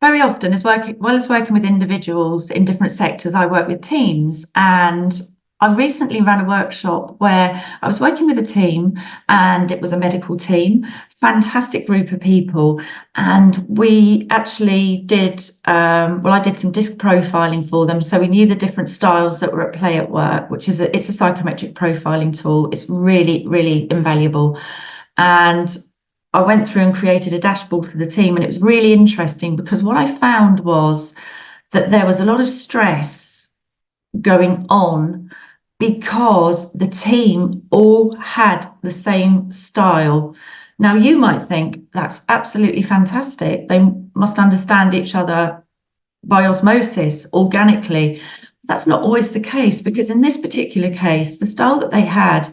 very often, as well as working with individuals in different sectors, I work with teams. And I recently ran a workshop where I was working with a team, and it was a medical team, fantastic group of people. And we actually did, I did some disc profiling for them. So we knew the different styles that were at play at work, it's a psychometric profiling tool. It's really, really invaluable. And I went through and created a dashboard for the team, and it was really interesting because what I found was that there was a lot of stress going on because the team all had the same style. Now, you might think that's absolutely fantastic. They must understand each other by osmosis, organically. That's not always the case, because in this particular case, the style that they had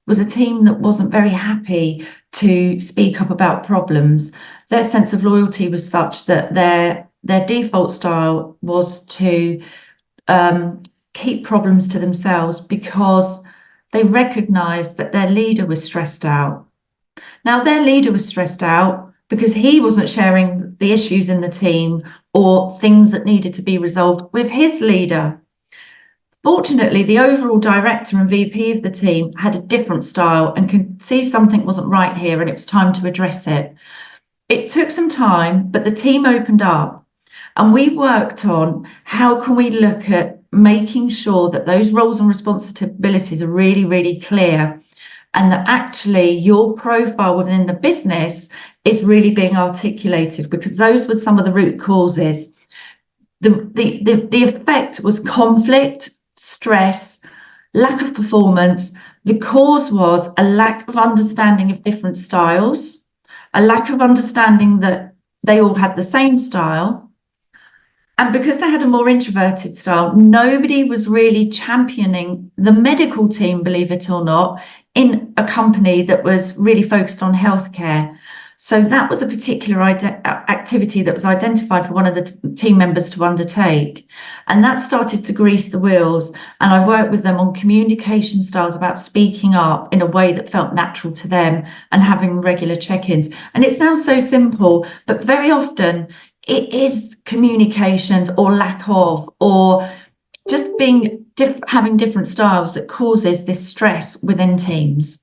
was a team that wasn't very happy to speak up about problems. Their sense of loyalty was such that their default style was to keep problems to themselves because they recognized that their leader was stressed out. Now, their leader was stressed out because he wasn't sharing the issues in the team or things that needed to be resolved with his leader. Fortunately, the overall director and VP of the team had a different style and could see something wasn't right here, and it was time to address it. It took some time, but the team opened up, and we worked on how can we look at making sure that those roles and responsibilities are really, really clear, and that actually your profile within the business is really being articulated, because those were some of the root causes. The effect was conflict, stress, lack of performance. The cause was a lack of understanding of different styles, a lack of understanding that they all had the same style. And because they had a more introverted style, nobody was really championing the medical team, believe it or not, in a company that was really focused on healthcare. So that was a particular activity that was identified for one of the team members to undertake. And that started to grease the wheels. And I worked with them on communication styles, about speaking up in a way that felt natural to them and having regular check-ins. And it sounds so simple, but very often it is communications or lack of, or just being having different styles that causes this stress within teams.